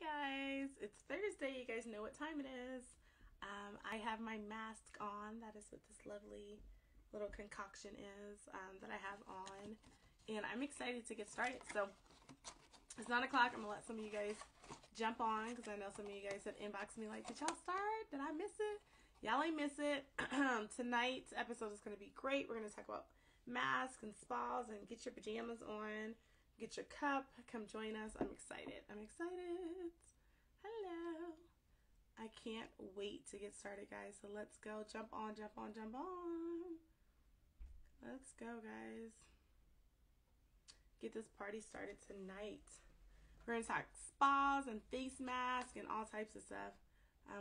guys, it's Thursday. You guys know what time it is. I have my mask on. That is what this lovely little concoction is that I have on. And I'm excited to get started. So it's 9 o'clock. I'm going to let some of you guys jump on because I know some of you guys have inboxed me like, did y'all start? Did I miss it? Y'all ain't miss it. Tonight's episode is going to be great. We're going to talk about masks and spas and get your pajamas on. Get your cup. Come join us. I'm excited. Hello. I can't wait to get started, guys. So let's go. Jump on. Let's go, guys. Get this party started tonight. We're going to talk spas and face masks and all types of stuff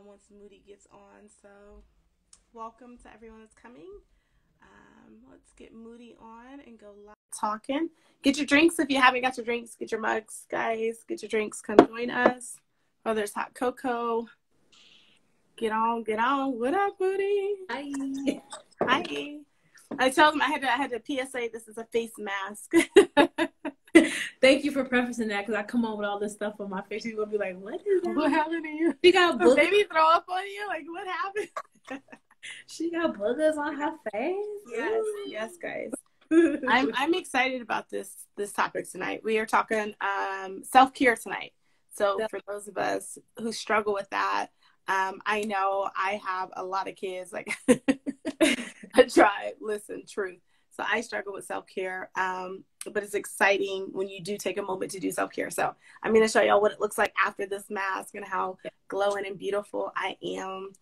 once Moody gets on. So welcome to everyone that's coming. Let's get Moody on and go live talking. Get your drinks if you haven't got your drinks. Get your mugs, guys. Get your drinks. Come join us. Oh, there's hot cocoa. Get on. What up, Moody? Hi. I told him I had to PSA. This is a face mask. Thank you for prefacing that because I come on with all this stuff on my face. You're gonna be like, "What is that? What happened to you? She got boogers. Baby throw up on you? Like what happened? She got boogers on her face." Yes, guys. I'm excited about this topic tonight. We are talking self-care tonight. So for those of us who struggle with that, I know I have a lot of kids. Like I try, listen, truth. So I struggle with self-care, but it's exciting when you do take a moment to do self-care. So I'm going to show y'all what it looks like after this mask and how glowing and beautiful I am.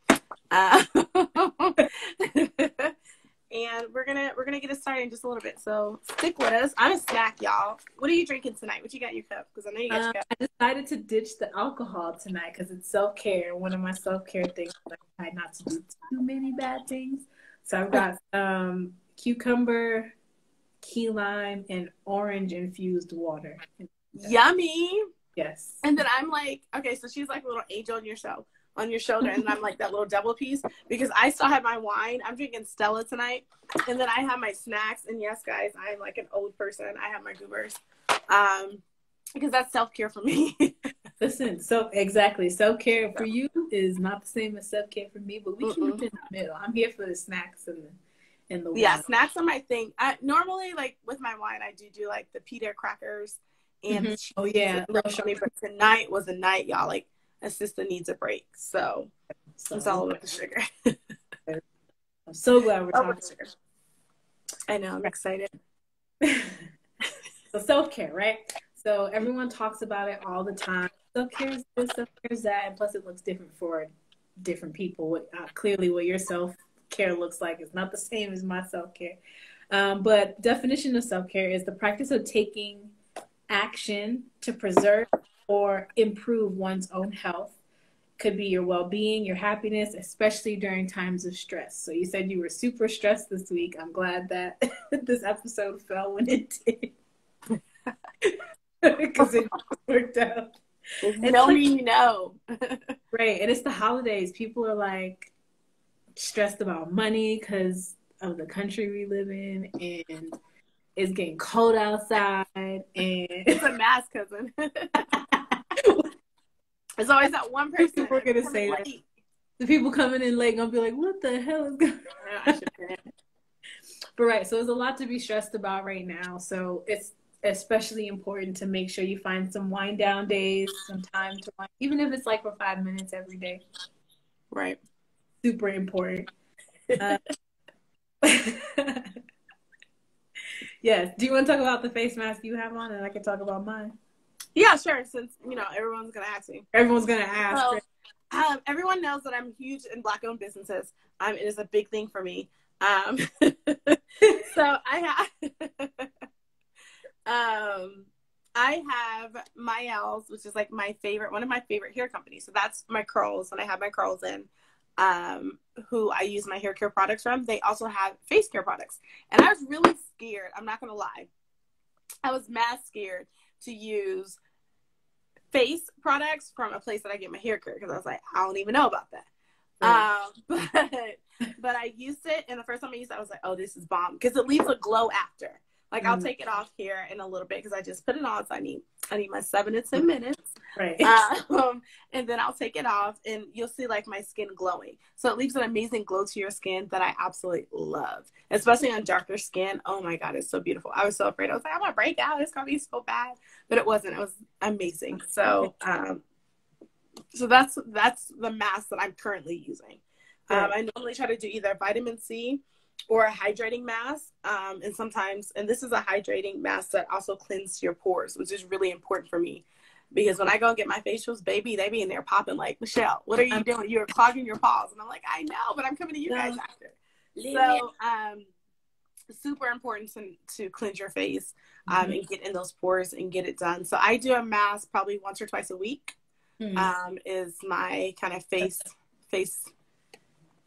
And we're gonna get it started in just a little bit. So stick with us. I'm a snack, y'all. What are you drinking tonight? What you got in your cup? Because I know you got your cup. I decided to ditch the alcohol tonight because it's self-care. One of my self-care things is I try not to do too many bad things. So I've got cucumber, key lime, and orange infused water. Yummy. Yes. And then I'm like, okay, so she's like a little angel on your shoulder, and I'm like that little double piece because I still have my wine. I'm drinking Stella tonight, and then I have my snacks. And yes, guys, I'm like an old person. I have my goobers, because that's self-care for me. Listen, so exactly, self-care for you is not the same as self-care for me, but we can meet in the middle. I'm here for the snacks and the wine. Snacks are my thing. Normally, like with my wine, I do like the pita crackers and the cheese. Oh yeah, but tonight was a night, y'all. Like a sister needs a break, so it's all about the sugar. I'm so glad we're talking sugar. I know, I'm excited. So self-care, right? So everyone talks about it all the time. Self-care is this, self-care is that, and plus it looks different for different people. Clearly what your self-care looks like is not the same as my self-care. But definition of self-care is the practice of taking action to preserve or improve one's own health. Could be your well-being, your happiness, especially during times of stress. So you said you were super stressed this week. I'm glad that this episode fell when it did. Because it worked out. You know. Right. And it's the holidays. People are like stressed about money because of the country we live in, and it's getting cold outside, and it's a mask, cousin. There's always that one person. People are gonna say that. The people coming in late gonna be like, "What the hell is going on?" But right, so there's a lot to be stressed about right now. So it's especially important to make sure you find some wind down days, some time to wind, even if it's like for 5 minutes every day. Right. Super important. Yes. Do you want to talk about the face mask you have on, and I can talk about mine? Yeah, sure. Since everyone's gonna ask me. Everyone's gonna ask. So, everyone knows that I'm huge in Black-owned businesses. It is a big thing for me. So I have Miles, which is like one of my favorite hair companies. So that's my curls, and I have my curls in. Who I use my hair care products from. They also have face care products, and I was really scared. I'm not gonna lie. I was mad scared to use face products from a place that I get my hair care because I was like, I don't even know about that. Right. But I used it, and the first time I used it, I was like, oh, this is bomb because it leaves a glow after. Like I'll take it off here in a little bit because I just put it on. So I need my 7 to 10 minutes. Right. And then I'll take it off and you'll see like my skin glowing. So it leaves an amazing glow to your skin that I absolutely love, especially on darker skin. Oh my God, it's so beautiful. I was so afraid. I was like, I'm gonna break out. It's gonna be so bad, but it wasn't. It was amazing. So, so that's the mask that I'm currently using. I normally try to do either vitamin C or a hydrating mask. And sometimes, and this is a hydrating mask that also cleanses your pores, which is really important for me. Because when I go and get my facials, baby, they be in there popping like, Michelle, what are you doing? You're clogging your pores. And I'm like, I know, but I'm coming to you guys after. So, super important to cleanse your face and get in those pores and get it done. So I do a mask probably once or twice a week. Is my kind of face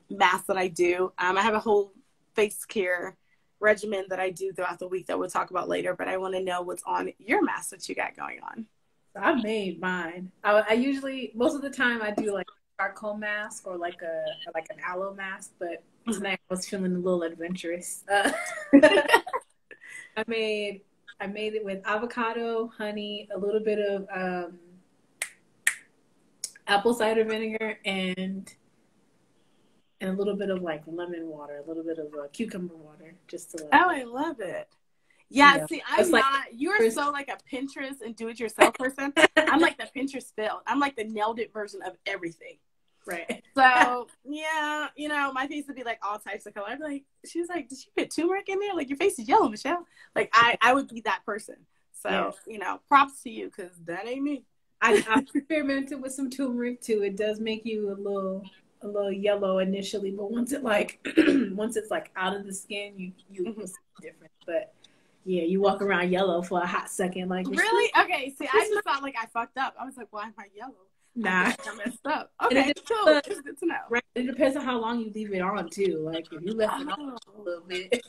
mask that I do. I have a whole face care regimen that I do throughout the week that we'll talk about later, but I want to know what's on your mask that you got going on. I made mine. I usually, most of the time I do like a charcoal mask or like an aloe mask, but tonight I was feeling a little adventurous. I made it with avocado, honey, a little bit of apple cider vinegar, and a little bit of like lemon water, a little bit of cucumber water, just to. Oh, I love it. Yeah, see, I'm not, you're so like a Pinterest and do-it-yourself person. I'm like the Pinterest failed. I'm like the nailed it version of everything. Right. So, yeah, you know, my face would be like all types of color. I'd be like, she was like, did you put turmeric in there? Like, your face is yellow, Michelle. Like, I would be that person. So, you know, props to you, because that ain't me. I experimented with some turmeric too. It does make you a little yellow initially, but once it's like out of the skin, you see different. But yeah, you walk around yellow for a hot second. Like, really? Okay. See, I just thought like I fucked up. I was like, why am I yellow? Nah, I messed up. Okay, cool. It's good to know. Right. It depends on how long you leave it on too. Like if you left it on a little bit.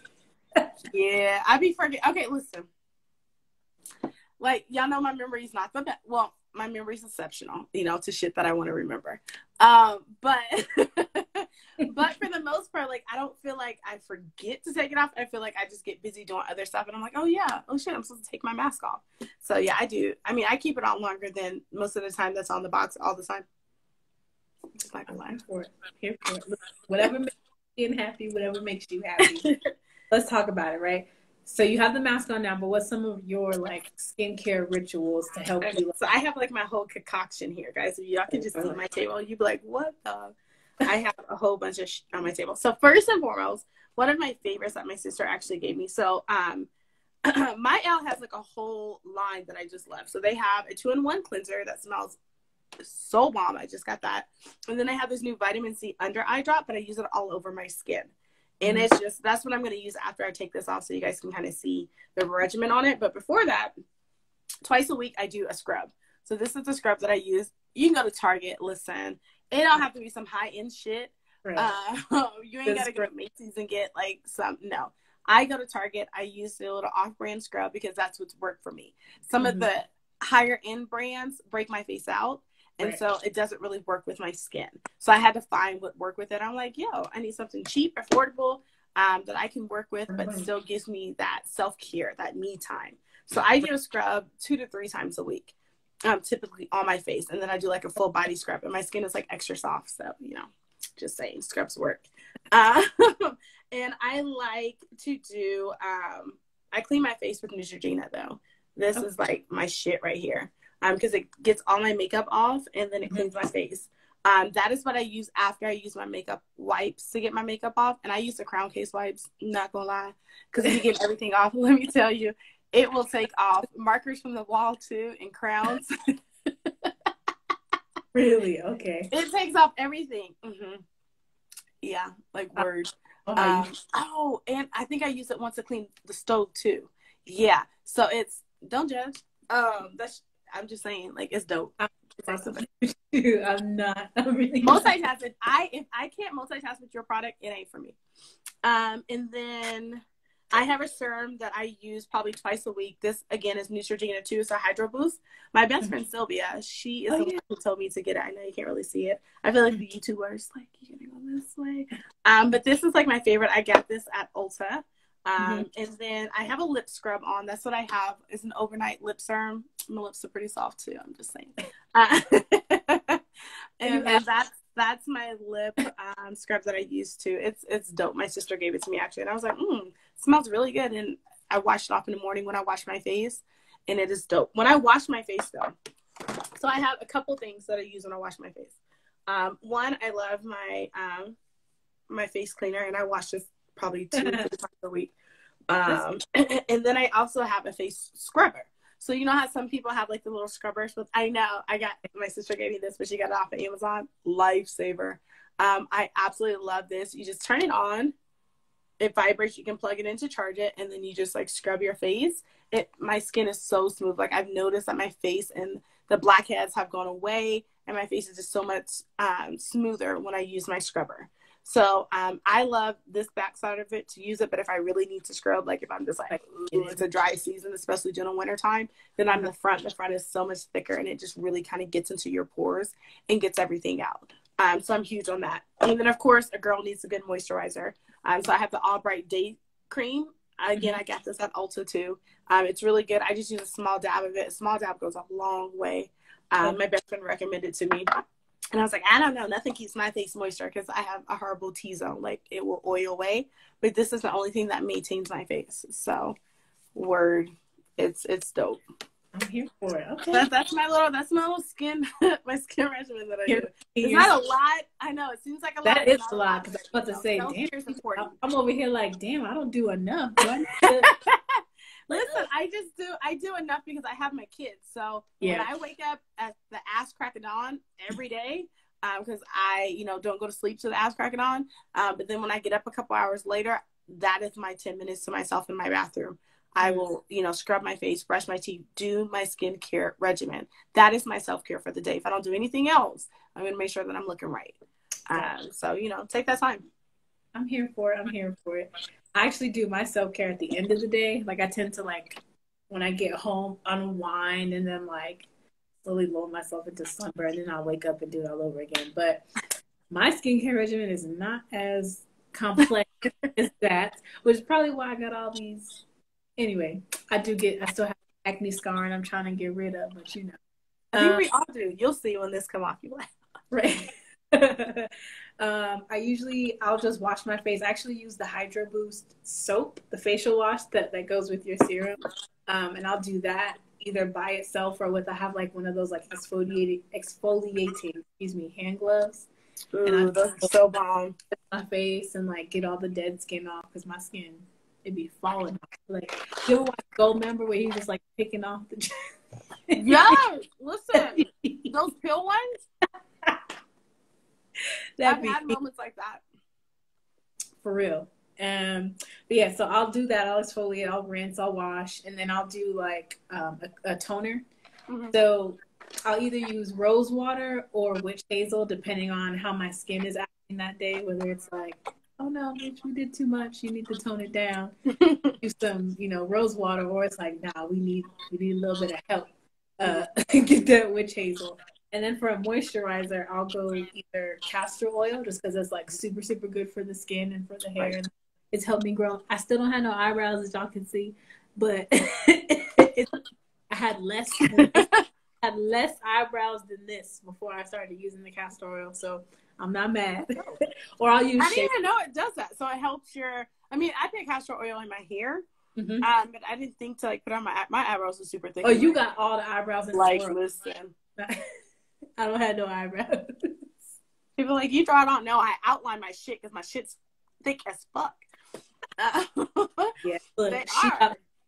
Yeah, I be forgetting. Okay, listen. Like, y'all know my memory's not the best. Well, my memory's exceptional, you know, to shit that I want to remember. But for the most part, like, I don't feel like I forget to take it off. I feel like I just get busy doing other stuff. And I'm like, oh, yeah. Oh, shit, I'm supposed to take my mask off. So, yeah, I do. I mean, I keep it on longer than most of the time that's on the box all the time. Just not gonna lie. Here for it. Whatever makes you happy, whatever makes you happy. Let's talk about it, right? So you have the mask on now, but what's some of your like skincare rituals to help you? So I have like my whole concoction here, guys. If y'all can just see my table, you'd be like, what the? I have a whole bunch of on my table. So first and foremost, one of my favorites that my sister actually gave me. So my L has like a whole line that I just left. So they have a 2-in-1 cleanser that smells so bomb. I just got that. And then I have this new vitamin C under eye drop, but I use it all over my skin. And it's just, that's what I'm going to use after I take this off so you guys can kind of see the regimen on it. But before that, twice a week, I do a scrub. So this is the scrub that I use. You can go to Target. Listen, it don't have to be some high-end shit. Right. You ain't got to go to Macy's and get like some, no. I go to Target. I use the little off-brand scrub because that's what's worked for me. Some of the higher-end brands break my face out. And so it doesn't really work with my skin. So I had to find what worked with it. I'm like, yo, I need something cheap, affordable, that I can work with, but still gives me that self-care, that me time. So I do a scrub 2 to 3 times a week, typically on my face. And then I do like a full body scrub. And my skin is like extra soft. So, you know, just saying, scrubs work. And I like to do, I clean my face with Neutrogena though. This is like my shit right here. Because it gets all my makeup off and then it cleans my face. That is what I use after I use my makeup wipes to get my makeup off. And I use the Crown Case wipes, not gonna lie. Because if you get everything off, let me tell you, it will take off markers from the wall too and crowns. Really? Okay. It takes off everything. Yeah, like word. Oh, and I think I use it once to clean the stove too. Yeah. So it's, don't judge. I'm just saying, like, it's dope. I'm not. I'm really multitasking. If I can't multitask with your product, it ain't for me. And then I have a serum that I use probably twice a week. This again is Neutrogena 2. It's a Hydro Boost. My best friend Sylvia, she is the one who told me to get it. I know you can't really see it. I feel like the YouTubers like, you're gonna go this way. But this is like my favorite. I got this at Ulta. And then I have a lip scrub on. That's what I have, is an overnight lip serum. My lips are pretty soft too, I'm just saying. And then that's my lip scrub that I use too. It's dope. My sister gave it to me actually, and I was like, it smells really good. And I wash it off in the morning when I wash my face, and it is dope. When I wash my face though, so I have a couple things that I use when I wash my face. One, I love my my face cleaner, and I wash this probably 2 times a week. And then I also have a face scrubber. So you know how some people have like the little scrubbers with, I know, my sister gave me this, but she got it off of Amazon. Lifesaver. I absolutely love this. You just turn it on. It vibrates. You can plug it in to charge it, and then you just like scrub your face. My skin is so smooth. Like I've noticed that my face and the blackheads have gone away, and my face is just so much smoother when I use my scrubber. So I love this backside of it to use it, but if I really need to scrub, like if I'm just like, it's a dry season, especially during winter time, then I'm the front. The front is so much thicker, and it just really kind of gets into your pores and gets everything out. So I'm huge on that. And then of course, a girl needs a good moisturizer. So I have the All Bright Day Cream. Again, I got this at Ulta too. It's really good. I just use a small dab of it. A small dab goes a long way. My best friend recommended it to me. And I was like, I don't know. Nothing keeps my face moisture because I have a horrible T-zone. Like, it will oil away. But this is the only thing that maintains my face. So, it's dope. I'm here for it. Okay. That's my little skin, my skin regimen that I do. It's not a lot. I know. It seems like a lot. That is a lot. Because I was about to say, damn, I'm over here like, damn, I don't do enough. Listen, I do enough because I have my kids. So when I wake up at the ass crack of dawn every day, because I, don't go to sleep to the ass crack of dawn. But then when I get up a couple hours later, that is my 10 minutes to myself in my bathroom. I will, scrub my face, brush my teeth, do my skincare regimen. That is my self-care for the day. If I don't do anything else, I'm going to make sure that I'm looking right. So, take that time. I'm here for it. I actually do my self-care at the end of the day. Like I tend to when I get home, unwind and then slowly lull myself into slumber, and then I'll wake up and do it all over again. But my skincare regimen is not as complex as that, which is probably why I got all these. Anyway, I still have acne scar and I'm trying to get rid of, but I think we all do. You'll see when this come off. You right. I'll just wash my face. I actually use the Hydro Boost soap, the facial wash that goes with your serum. And I'll do that either by itself or I have one of those exfoliating, hand gloves. Ooh, and those are so bomb. My face and get all the dead skin off because my skin, it'd be falling off. You ever watch Goldmember where he's just picking off the yes, listen, those pill ones. I've had moments like that. For real. But yeah, so I'll do that. I'll exfoliate, I'll rinse, I'll wash, and then I'll do a toner. Mm-hmm. So I'll either use rose water or witch hazel, depending on how my skin is acting that day, whether it's oh no, bitch, we did too much, you need to tone it down. Do some, rose water, or it's nah, we need a little bit of help. Get that witch hazel. And then for a moisturizer, I'll go either castor oil, just because it's super, super good for the skin and for the hair. Right. It's helped me grow. I still don't have no eyebrows, as y'all can see, but I had less eyebrows than this before I started using the castor oil. So I'm not mad. Or I'll use. I didn't even know it does that. So it helps I put castor oil in my hair. Mm-hmm. But I didn't think to put on my eyebrows are super thick. Oh, you got all the eyebrows in the world. Listen. I don't have no eyebrows. People you draw it on. No, I outline my shit because my shit's thick as fuck. Yeah, look, she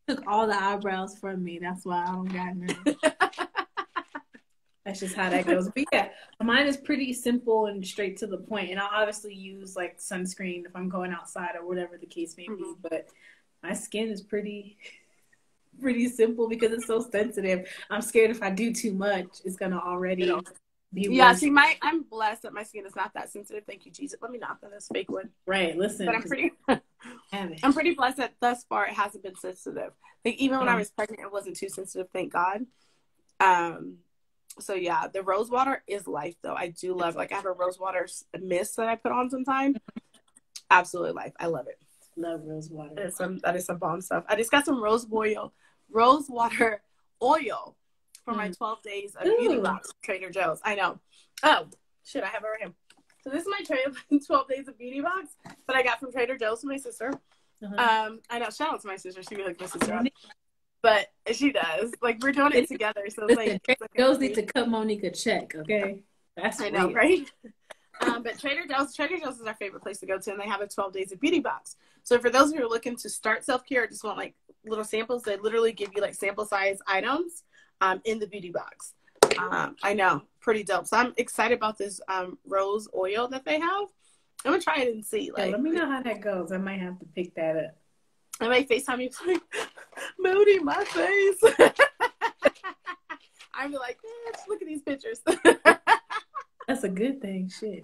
took all the eyebrows from me. That's why I don't got none. That's just how that goes. But yeah, mine is pretty simple and straight to the point. And I'll obviously use sunscreen if I'm going outside or whatever the case may be. But my skin is pretty simple because it's so sensitive. I'm scared if I do too much, it's gonna already be worse. Yeah, see, I'm blessed that my skin is not that sensitive. Thank you, Jesus. Let me knock on this fake one. Right, listen. But I'm pretty blessed that thus far it hasn't been sensitive. Even when I was pregnant, it wasn't too sensitive, thank God. So yeah, the rose water is life though. I do love I have a rose water mist that I put on sometimes. Absolutely life. I love it. Love rose water. That is some bomb stuff. I just got some rose water oil for my 12 days of beauty box from Trader Joe's. I know. Oh, shit, I have it right here. So this is my 12 days of beauty box that I got from Trader Joe's from my sister. I know, shout out to my sister. She really like my sister up. But she does. Like, we're doing it together. So it's like, Trader Joe's need to cut Monique a check, okay? That's I know, right? But Trader Joe's is our favorite place to go to, and they have a 12 days of beauty box. So for those who are looking to start self-care or just want like little samples, they literally give you like sample size items in the beauty box. I know, pretty dope. So I'm excited about this rose oil that they have. I'm gonna try it and see. Like, let me know how that goes. I might have to pick that up. I might FaceTime you like, Moody, my face. I'm like, just look at these pictures. That's a good thing. Shit.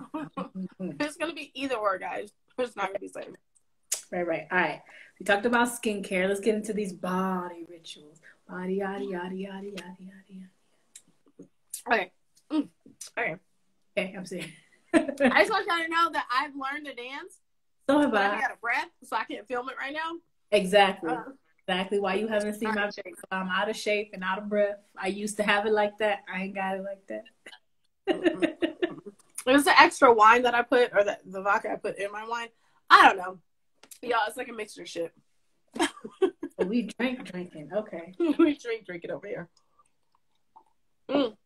It's gonna be either or, guys. It's not gonna be the same. Right. All right. We talked about skincare. Let's get into these body rituals. Body, yada, yada, yada, yada, yada. Okay. Okay, I'm saying. I just want y'all to know that I've learned to dance. So have I. I got a breath, so I can't film it right now. Exactly. Exactly why you haven't seen my face. I'm out of shape and out of breath. I used to have it like that. I ain't got it like that. It's the extra wine that I put, or the vodka I put in my wine. I don't know. Y'all, it's like a mixture shit. We drinking. Okay. We drinking over here. All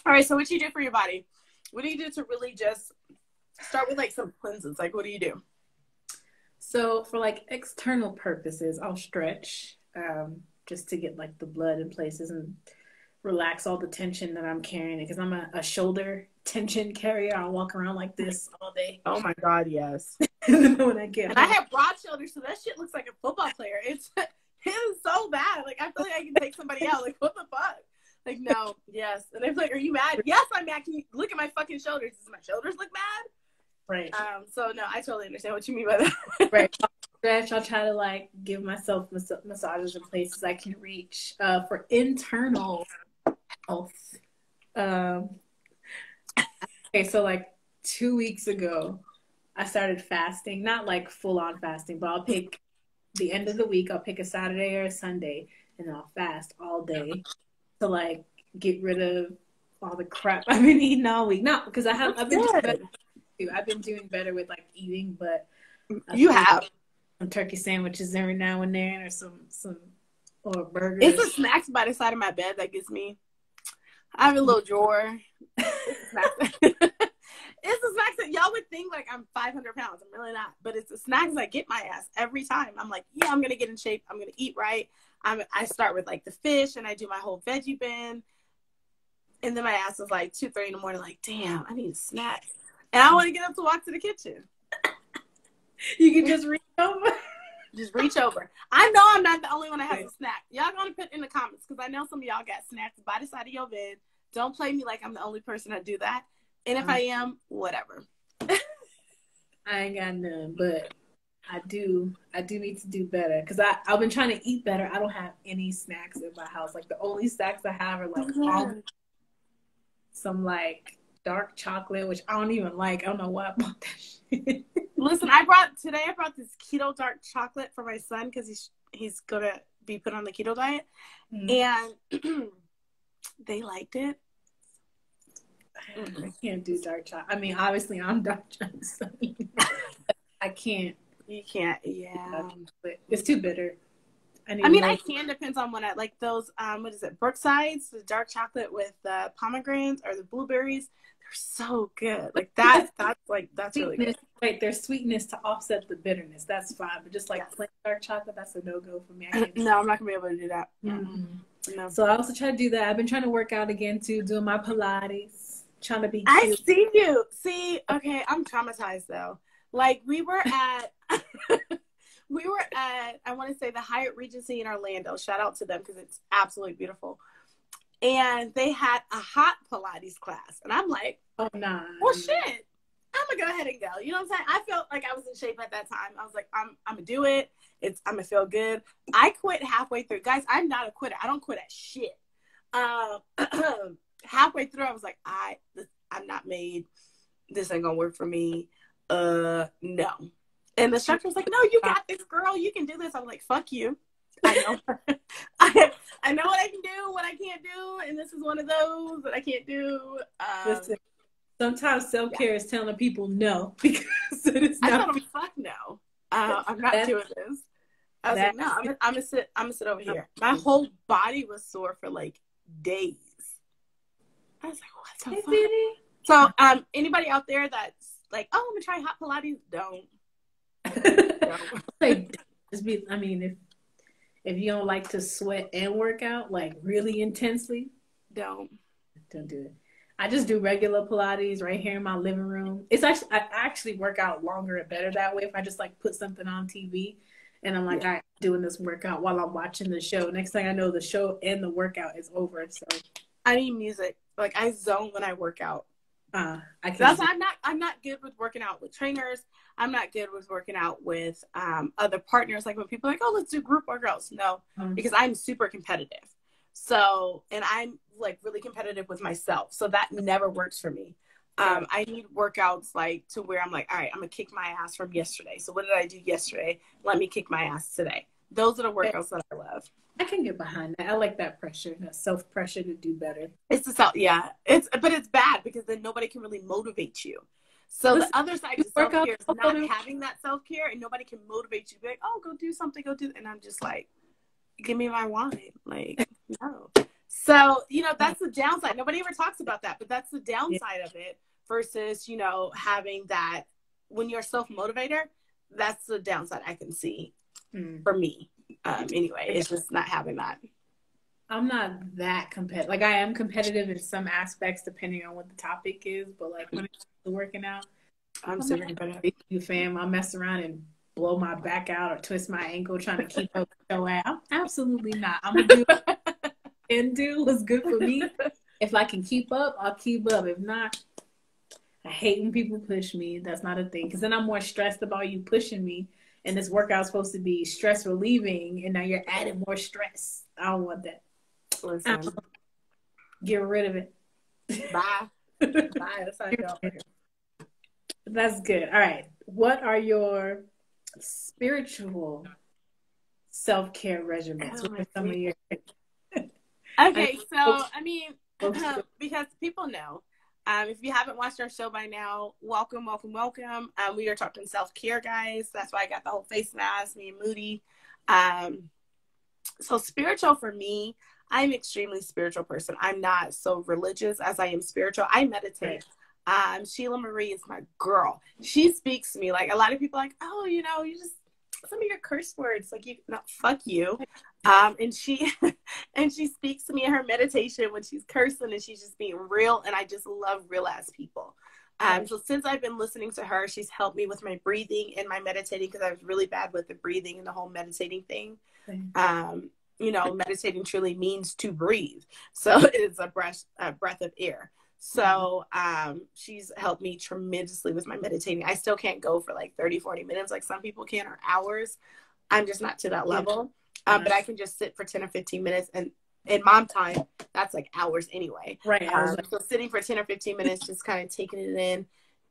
right, so what you do for your body? What do you do to really just start with like some cleanses? Like, what do you do? So for like external purposes, I'll stretch just to get like the blood in places and relax all the tension that I'm carrying, because I'm a shoulder tension carrier. I'll walk around like this all day. Oh my God, yes. When I get and I have broad shoulders, so that shit looks like a football player. It is so bad. Like, I feel like I can take somebody out. Like, what the fuck? Like, no, yes. And they're like, are you mad? Yes, I'm mad. Can you look at my fucking shoulders? Does my shoulders look mad? Right. So no, I totally understand what you mean by that. Right. Stretch. I'll try to like give myself massages in places I can reach. For internal health. Okay, so like 2 weeks ago, I started fasting. Not like full on fasting, but I'll pick the end of the week. I'll pick a Saturday or a Sunday, and I'll fast all day to like get rid of all the crap I've been eating all week. Not because I've been doing better with like eating, but you have some turkey sandwiches every now and then, or some or burgers. It's the snacks by the side of my bed that gets me. I have a little drawer. It's the snacks that y'all would think like I'm 500 pounds. I'm really not. But it's the snacks that get my ass every time. I'm like, yeah, I'm going to get in shape. I'm going to eat right. I start with like the fish, and I do my whole veggie bin. And then my ass is like 2-3 in the morning, like, damn, I need a snack. And I want to get up to walk to the kitchen. You can just reach over. Just reach over. I know I'm not the only one that has a snack. Y'all gonna put in the comments, because I know some of y'all got snacks by the side of your bed. Don't play me like I'm the only person that do that. And if I am, whatever. I ain't got none, but I do need to do better, because I've been trying to eat better. I don't have any snacks in my house. Like, the only snacks I have are like some like dark chocolate, which I don't even like. I don't know why I bought that shit. Listen, I brought this keto dark chocolate for my son, because he's gonna be put on the keto diet, and they liked it. I can't do dark chocolate. I mean, obviously I'm dark chocolate, so I can't. You can't, yeah. But it's too bitter. I can, depends on what I like. Those what is it, Brooksides, the dark chocolate with the pomegranates or the blueberries. They're so good. Like that's really good. Right, there's sweetness to offset the bitterness. That's fine. But just like plain dark chocolate, that's a no-go for me. No, I'm not gonna be able to do that. No. So I also try to do that. I've been trying to work out again too, doing my Pilates, trying to be cute. I see you. See, okay, I'm traumatized though. Like we were at I want to say the Hyatt Regency in Orlando. Shout out to them, because it's absolutely beautiful. And they had a hot Pilates class, and I'm like, oh no, well shit, I'm gonna go ahead and go. You know what I'm saying? I felt like I was in shape at that time. I was like, I'm gonna do it. I'm gonna feel good. I quit halfway through, guys. I'm not a quitter. I don't quit at shit. Halfway through, I was like, I'm not made. This ain't gonna work for me. No. And the instructor was like, no, you got this, girl. You can do this. I was like, fuck you. I know. I know what I can do, what I can't do. And this is one of those that I can't do. Listen, sometimes self-care is telling people no because it is not. I told him, fuck no. I'm not doing this. I was like, no, I'm gonna sit over here. My whole body was sore for like days. I was like, what the fuck? So, anybody out there that's like, oh, I'm gonna try hot Pilates, don't. Like, if you don't like to sweat and work out like really intensely, don't do it. I just do regular Pilates right here in my living room. I actually work out longer and better that way if I just like put something on TV and I'm like, all right, I'm doing this workout while I'm watching the show. Next thing I know, the show and the workout is over. So I need music. Like, I zone when I work out. I'm not good with working out with trainers. I'm not good with working out with other partners. Like when people are like, oh, let's do group workouts. No, because I'm super competitive. So, and I'm like really competitive with myself. So that never works for me. I need workouts like to where I'm like, all right, I'm gonna kick my ass from yesterday. So what did I do yesterday? Let me kick my ass today. Those are the workouts that I love. I can get behind that. I like that pressure, that self-pressure to do better. It's the self, yeah. But it's bad because then nobody can really motivate you. So the other side of self-care is not having that self-care and nobody can motivate you. Be like, oh, go do something, go do. And I'm just like, give me my wine. Like, no. So, that's the downside. Nobody ever talks about that, but that's the downside of it versus, having that when you're a self-motivator, that's the downside I can see for me. Anyway, it's just not having that. I'm not that competitive. Like, I am competitive in some aspects depending on what the topic is, but like when it comes to working out, I'm super competitive. You fam, I mess around and blow my back out or twist my ankle trying to keep up with your ass. I'm absolutely not. I'm gonna do and do what's good for me. If I can keep up, I'll keep up. If not, I hate when people push me. That's not a thing because then I'm more stressed about you pushing me. And this workout's supposed to be stress relieving, and now you're adding more stress. I don't want that. Listen. Get rid of it. Bye. Bye. That's how I go. That's good. All right. What are your spiritual self-care regimens? What are some of your... Okay, so, because people know, if you haven't watched our show by now, welcome. We are talking self-care, guys. That's why I got the whole face mask, me and Moody. So spiritual for me, I'm an extremely spiritual person. I'm not so religious as I am spiritual. I meditate. Sheila Marie is my girl. She speaks to me. Like, a lot of people are like, oh, you just, some of your curse words, like, fuck you. And she speaks to me in her meditation when she's cursing and she's just being real. And I just love real ass people. So since I've been listening to her, she's helped me with my breathing and my meditating because I was really bad with the breathing and the whole meditating thing. Meditating truly means to breathe. So it's a breath of air. So she's helped me tremendously with my meditating. I still can't go for like 30, 40 minutes like some people can, or hours. I'm just not to that level. But I can just sit for 10 or 15 minutes. And in mom time, that's like hours anyway. Right. So sitting for 10 or 15 minutes, just kind of taking it in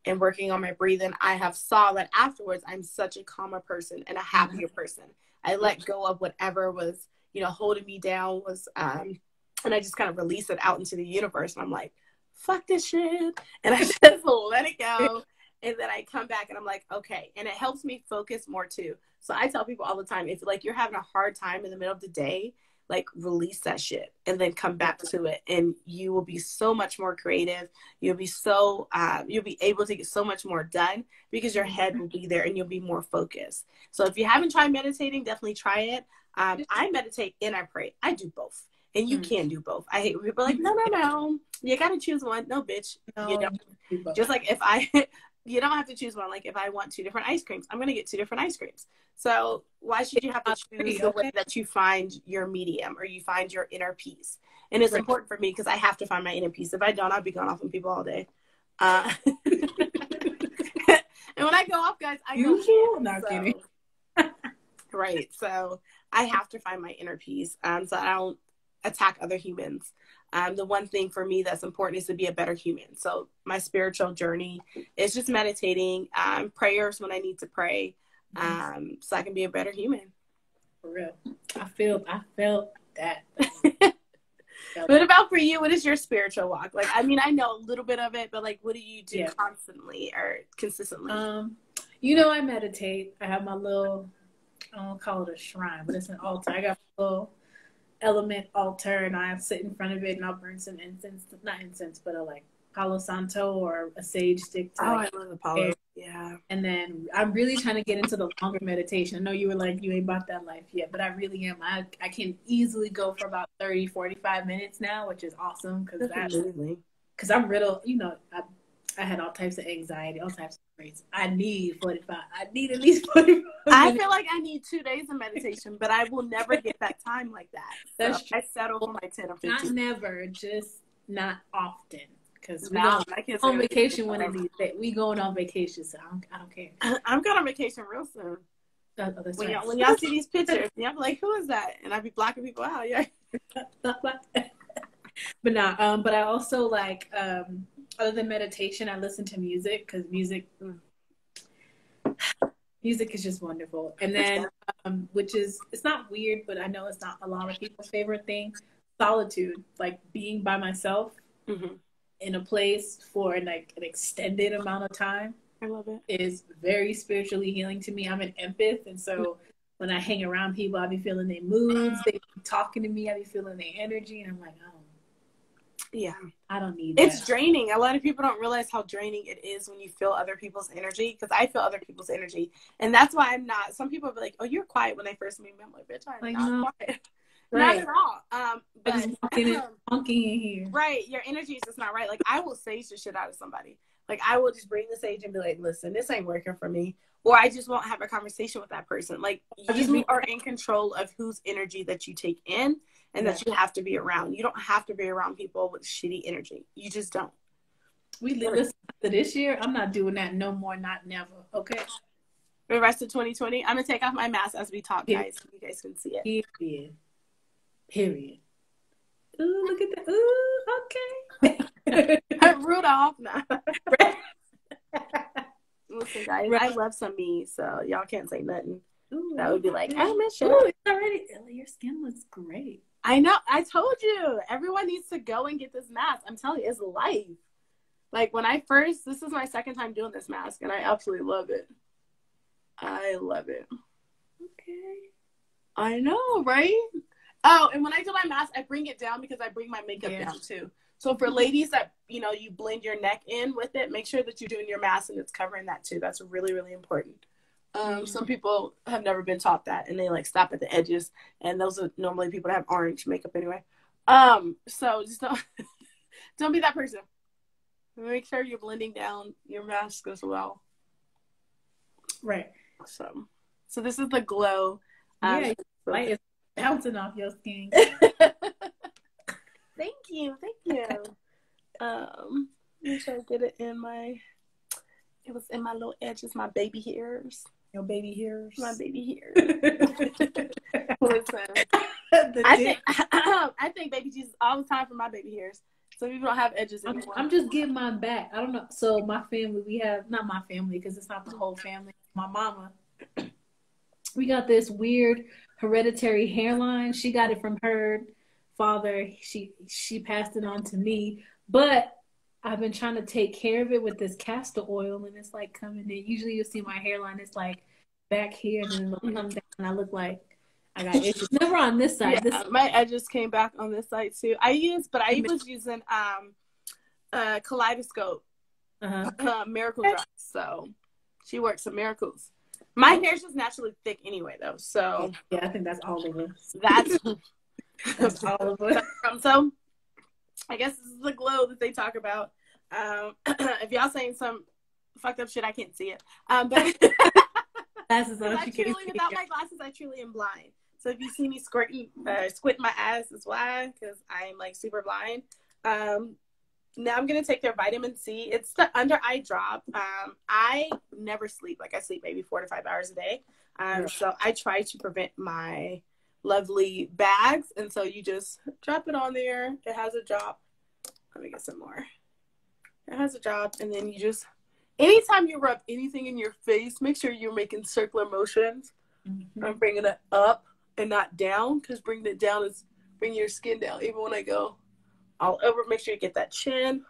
and working on my breathing, I have saw that afterwards, I'm such a calmer person and a happier person. I let go of whatever was, holding me down and I just kind of release it out into the universe. And I'm like, fuck this shit. And I just let it go. And then I come back and I'm like, okay. And it helps me focus more too. So I tell people all the time, if like you're having a hard time in the middle of the day, like release that shit and then come back to it. And you will be so much more creative. You'll be able to get so much more done because your head will be there and you'll be more focused. So if you haven't tried meditating, definitely try it. I meditate and I pray. I do both. And you can do both. I hate when people are like, no. You got to choose one. No, bitch. No, you don't. Just like you don't have to choose one. Like if I want 2 different ice creams, I'm going to get 2 different ice creams. So why should you have to choose the way that you find your medium or you find your inner peace? And it's important for me because I have to find my inner peace. If I don't, I'll be going off on people all day. And when I go off, guys, I go not kidding. Right. So I have to find my inner peace. So I don't attack other humans. The one thing for me that's important is to be a better human. So my spiritual journey is just meditating, prayers when I need to pray, so I can be a better human. For real. I felt that. What about for you? What is your spiritual walk? Like, I mean, I know a little bit of it, but like, what do you do constantly or consistently? I meditate. I have my little, I don't call it a shrine, but it's an altar. I got a little element altar, and I sit in front of it, and I'll burn some incense. Not incense, but like Palo Santo or a sage stick. I love the Palo. Yeah. And then I'm really trying to get into the longer meditation. I know you were like, you ain't about that life yet, but I really am. I can easily go for about 30, 45 minutes now, which is awesome because I'm riddled. I had all types of anxiety, all types of crazy. I need 45. I need at least 45 minutes. I feel like I need 2 days of meditation, but I will never get that time like that. That's true. I settle for my 10 or 15. Not never, just not often. Because we go on vacation one of these days. We going on vacation, so I don't care. I'm going on vacation real soon. When y'all see these pictures, y'all be like, who is that? And I be blocking people out. Yeah. But I also like, other than meditation, I listen to music because music is just wonderful. And then, it's not weird, but I know it's not a lot of people's favorite thing. Solitude, like being by myself. Mm-hmm. In a place for like an extended amount of time. I love it. Is very spiritually healing to me. I'm an empath, and so when I hang around people, I be feeling their moods. They be talking to me. I be feeling their energy, and I'm like, oh, yeah, I don't need that. It's draining. A lot of people don't realize how draining it is when you feel other people's energy. Because I feel other people's energy, and that's why I'm not. Some people be like, "Oh, you're quiet" when they first meet me. I'm like, "Bitch, I'm not quiet." Right. Not at all. But funky in here. Right. Your energy is just not right. Like, I will sage the shit out of somebody. Like, I will just bring the sage and be like, listen, this ain't working for me. Or I just won't have a conversation with that person. Like, you are in control of whose energy that you take in and that you have to be around. You don't have to be around people with shitty energy. You just don't. Listen to this year, I'm not doing that no more, not never. Okay. The rest of 2020, I'm going to take off my mask as we talk, guys, so you guys can see it. Period. Ooh, look at that. Ooh, okay. Rudolph. Nah. Listen, guys, I love some me, so y'all can't say nothing. Ooh, that would be like, I miss you. Ooh, it's already, your skin looks great. I know. I told you. Everyone needs to go and get this mask. I'm telling you, it's life. Like, this is my second time doing this mask, and I absolutely love it. I love it. Okay. I know, right? Oh, and when I do my mask, I bring it down because I bring my makeup down too. So for ladies that, you blend your neck in with it, make sure that you're doing your mask and it's covering that too. That's really, really important. Some people have never been taught that and they like stop at the edges, and those are normally people that have orange makeup anyway. So just don't be that person. Make sure you're blending down your mask as well. Right. So this is the glow. Light is bouncing off your skin. Thank you. Make sure I get it in it was in my little edges, my baby hairs. Your baby hairs? My baby hairs. Listen, I think baby Jesus all the time for my baby hairs. So people don't have edges anymore. I'm just getting mine back. I don't know. So my family, we have, not my family because it's not the whole family. My mama, we got this weird hereditary hairline. She got it from her father. She passed it on to me. But I've been trying to take care of it with this castor oil, and it's like coming in. Usually you'll see my hairline. It's like back here, and then it'll come down, and I look like I got edges. Never on this side. Yeah, my edges came back on this side too. I was using Kaleidoscope, Miracle Drops. So she works some miracles. My hair's just naturally thick anyway, though. So yeah, I think that's all of us. That's all of us. So I guess this is the glow that they talk about. If y'all saying some fucked up shit, I can't see it. But glasses on. Without my glasses, I truly am blind. So if you see me squinting my eyes, is why, because I'm like super blind. Now I'm gonna take their vitamin C. It's the under eye drop. I never sleep. Like I sleep maybe 4 to 5 hours a day. So I try to prevent my lovely bags, and so you just drop it on there. It has a drop. Let me get some more. It has a drop, and then you just anytime you rub anything in your face, make sure you're making circular motions. I'm bringing it up and not down, because bringing it down is bringing your skin down. Even when I go all over, make sure you get that chin.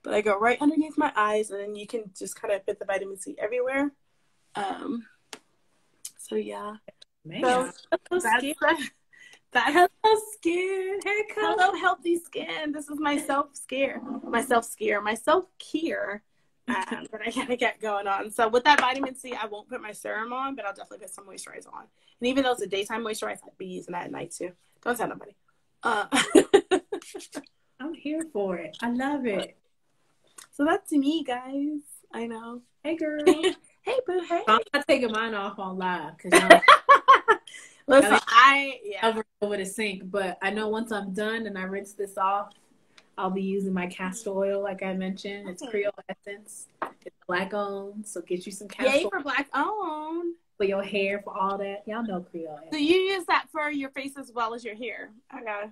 But I go right underneath my eyes, and then you can just kind of put the vitamin C everywhere. So yeah. Man, So that's hello skin. Here it comes. hello healthy skin. This is my self-care that I gotta get going on. So with that vitamin C, I won't put my serum on, but I'll definitely put some moisturizer on. And even though it's a daytime moisturizer, I'd be using that at night too. Don't tell nobody. I'm here for it. I love it. So that's me, guys. I know. Hey, girl. Hey, boo. Hey. I'm not taking mine off on live because listen, over the sink. But I know once I'm done and I rinse this off, I'll be using my castor oil, like I mentioned. It's Creole Essence. It's Black owned, so get you some castor oil for Black owned. For your hair, for all that. Y'all know Creole Essence. So you use that for your face as well as your hair. Okay.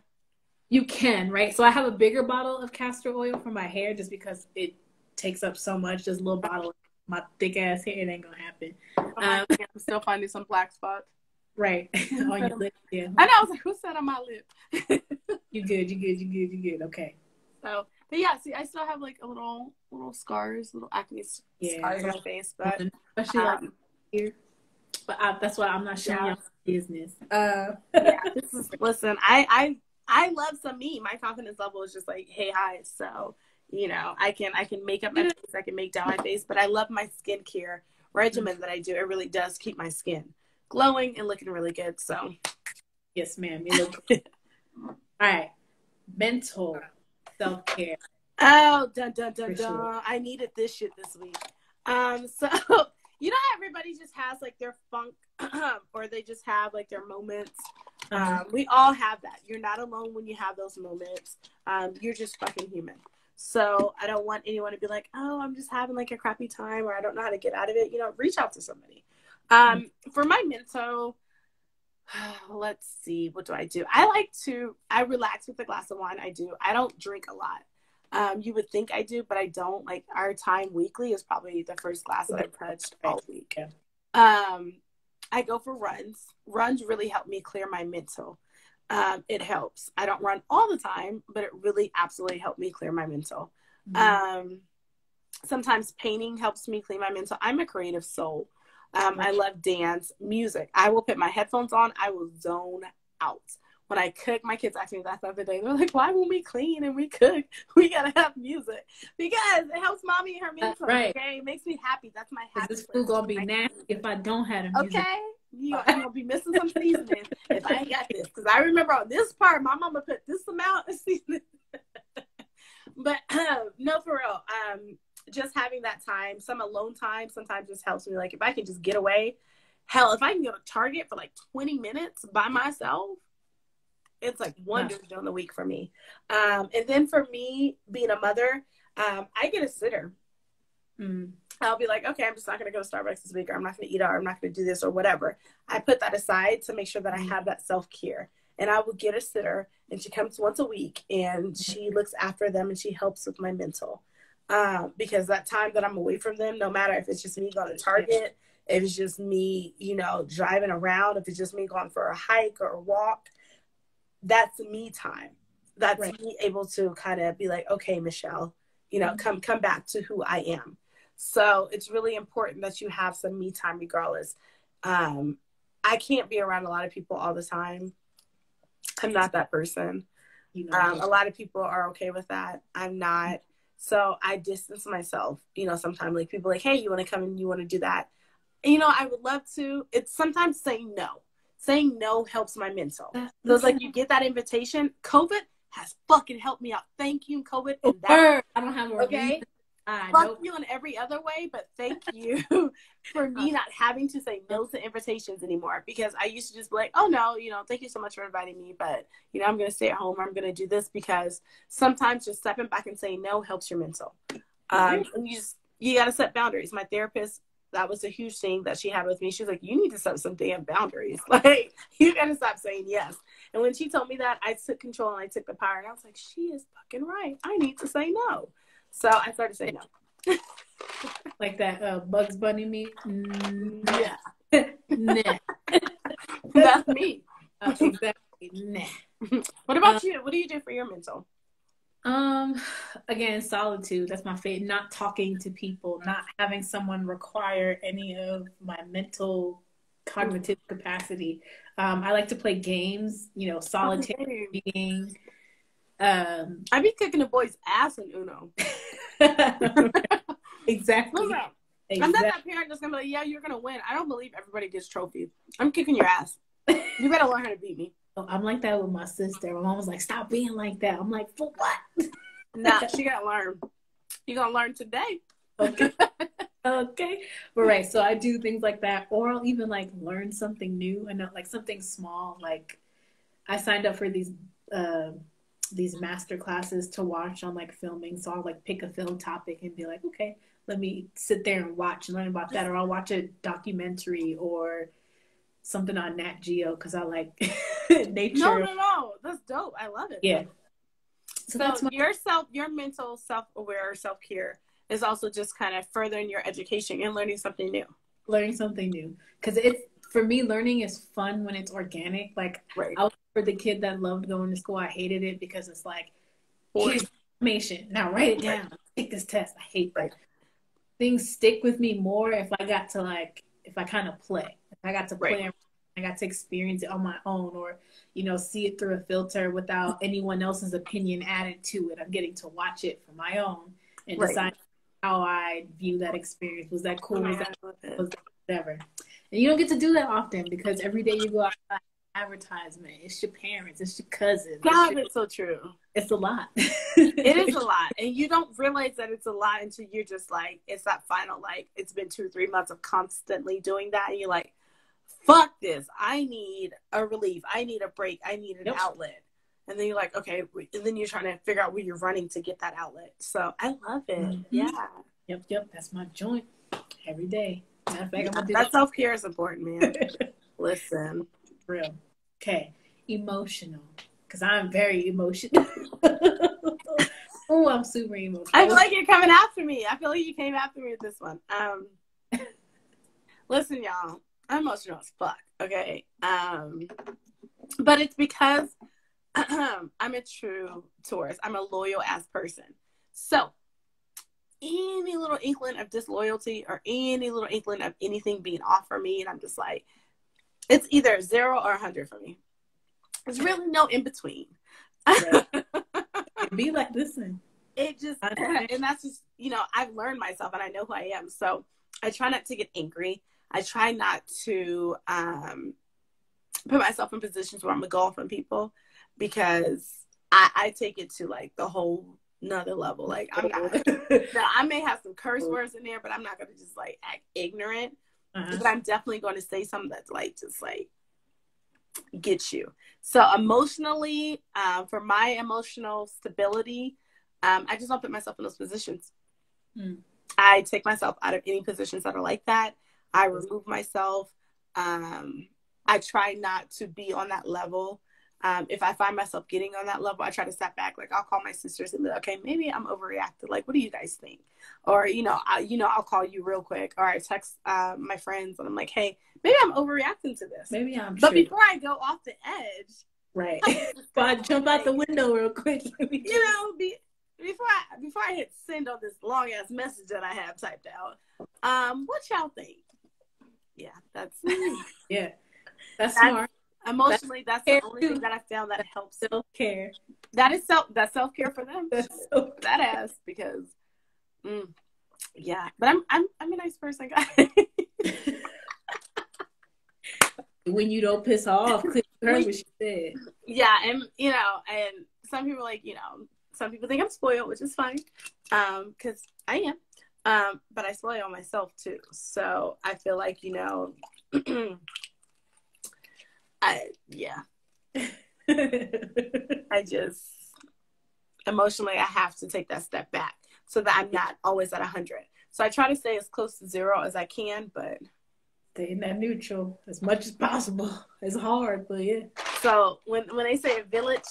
You can, right? So I have a bigger bottle of castor oil for my hair just because it takes up so much. Just a little bottle of my thick ass hair, it ain't gonna happen. I'm still finding some black spots. Right. On your lip. Yeah. I know. I was like, who said on my lip? You good. Okay. So, but yeah, see, I still have like a little scars, little acne scars on my face, but especially like here. But that's why I'm not showing y'all business. Yeah, listen, I love some me. My confidence level is just like, hey, hi. So, I can make up my face, I can make down my face, but I love my skincare regimen that I do. It really does keep my skin glowing and looking really good. So, yes, ma'am. You look good. All right, mental self-care. Oh, dun dun dun dun! Sure. I needed this shit this week. So how everybody just has like their funk, or they just have like their moments. We all have that. You're not alone when you have those moments. You're just fucking human. So I don't want anyone to be like, oh, I'm just having like a crappy time, or I don't know how to get out of it. Reach out to somebody. For my mental, let's see, what do? I relax with a glass of wine. I don't drink a lot. You would think I do, but I don't. Like, our time weekly is probably the first glass that I've touched all week. I go for runs. Runs really help me clear my mental. It helps. I don't run all the time, but it really absolutely helped me clear my mental. Sometimes painting helps me clear my mental. I'm a creative soul. I love dance, music. I will put my headphones on. I will zone out. When I cook, my kids asked me that the other day. They're like, why when we clean and we cook, we got to have music? Because it helps mommy and her mental, right? Okay? It makes me happy. That's my happy. This food going to be nasty if I don't have the music. Okay? You're going to be missing some seasoning if I ain't got this. Because I remember on this part, my mama put this amount of seasoning. But no, for real. Just having that time, some alone time, sometimes just helps me. Like, if I can just get away. Hell, if I can go to Target for like 20 minutes by myself, it's like wonders during the week for me. And then for me, being a mother, I get a sitter. I'll be like, okay, I'm just not going to go to Starbucks this week, or I'm not going to eat out, or I'm not going to do this, or whatever. I put that aside to make sure that I have that self-care. And I will get a sitter, and she comes once a week, and she looks after them, and she helps with my mental. Because that time that I'm away from them, no matter if it's just me going to Target, if it's just me, driving around, if it's just me going for a hike or a walk, that's me time. That's me able to kind of be like, okay, Michelle, come back to who I am. So it's really important that you have some me time regardless. I can't be around a lot of people all the time. I'm not that person. A lot of people are okay with that. I'm not. So I distance myself, sometimes like people like, hey, you want to come and you want to do that? I would love to. It's sometimes saying no. Saying no helps my mental. So it's like you get that invitation. COVID has fucking helped me out. Thank you, COVID. And that, I don't have a okay. Fuck you in every other way, but thank you for me not having to say no to invitations anymore, because I used to just be like, oh no, thank you so much for inviting me, but I'm going to stay at home, or I'm going to do this, because sometimes just stepping back and saying no helps your mental. And you got to set boundaries. My therapist, that was a huge thing that she had with me. She was like, you need to set some damn boundaries. Like, you got to stop saying yes. And when she told me that, I took control and I took the power, and I was like, she is fucking right. I need to say no. So I started saying no. Like that Bugs Bunny me. Yeah. Nah. That's me. Exactly. Nah. What about you? What do you do for your mental? Again, solitude. That's my favorite. Not talking to people, not having someone require any of my mental cognitive capacity. I like to play games, solitaire being. I be kicking the boys' ass in Uno. Exactly. Listen, I'm not that parent that's gonna be like, yeah, you're gonna win. I don't believe everybody gets trophies. I'm kicking your ass. You better learn how to beat me. I'm like that with my sister. My mom was like, stop being like that. I'm like, for what? Nah, she gotta learn. You're gonna learn today. Okay. Okay. But right. So I do things like that. Or I'll even like learn something new and not like something small. Like I signed up for these master classes to watch on like filming. So I'll like pick a film topic and be like, okay, let me sit there and watch and learn about that. Or I'll watch a documentary or something on Nat Geo because I like nature. No. That's dope. I love it. Yeah. So your mental self-aware self-care is also just kind of furthering your education and learning something new. Because it's, for me, learning is fun when it's organic. Like right. I was for the kid that loved going to school. I hated it because it's like, here's information. Now write it down. Take this test. I hate that. Things stick with me more if I got to if I kind of play. If I got to play, right. I got to experience it on my own, or see it through a filter without anyone else's opinion added to it. I'm getting to watch it for my own and decide how I view that experience. Was that cool? Was that whatever? And you don't get to do that often because every day you go outside, advertisement, it's your parents, it's your cousins. God, it's so true. It's a lot. It is a lot. And you don't realize that it's a lot until you're just like, it's that final, it's been 2 or 3 months of constantly doing that. And you're like, fuck this. I need a relief. I need a break. I need an outlet. And then you're like, okay. And then you're trying to figure out where you're running to get that outlet. So I love it. Mm-hmm. Yeah. Yep. That's my joint every day. Matter of fact, that self-care is important, man. Listen. Real. Okay. Emotional. Because I'm very emotional. Oh, I'm super emotional. I feel like you're coming after me. I feel like you came after me with this one. Listen, y'all. I'm emotional as fuck, okay? But it's because I'm a true Taurus. I'm a loyal-ass person. So, any little inkling of disloyalty or any little inkling of anything being off for me, and I'm just like, it's either 0 or 100 for me. There's really no in-between. Right. Be like, listen. It just, and that's just, I've learned myself and I know who I am. So, I try not to get angry. I try not to put myself in positions where I'm a goal from people because I take it to the whole another level. Like I'm not, I may have some curse words in there, but I'm not going to just act ignorant. But I'm definitely going to say something that's just get you. So emotionally, for my emotional stability, I just don't put myself in those positions. I take myself out of any positions that are like that. I remove myself. I try not to be on that level. If I find myself getting on that level, I try to step back. I'll call my sisters and be like, okay, maybe I'm overreacted. What do you guys think? Or, I'll call you real quick. Or I text my friends and I'm like, hey, maybe I'm overreacting to this. Maybe I'm But before I go off the edge. Right. Before I jump out the window real quick. Before I hit send on this long ass message that I have typed out, what y'all think? Yeah, that's smart. Emotionally, that's the only thing that I found that helps. Self-care. That's self-care for them. That ass because, yeah. But I'm a nice person, guys. When you don't piss off, you heard what she said. Yeah, and and some people some people think I'm spoiled, which is fine, because I am. But I spoil myself too. So I feel like, I just emotionally, I have to take that step back so that I'm not always at 100. So I try to stay as close to 0 as I can, but stay in that neutral as much as possible. It's hard, but yeah. So when they say a village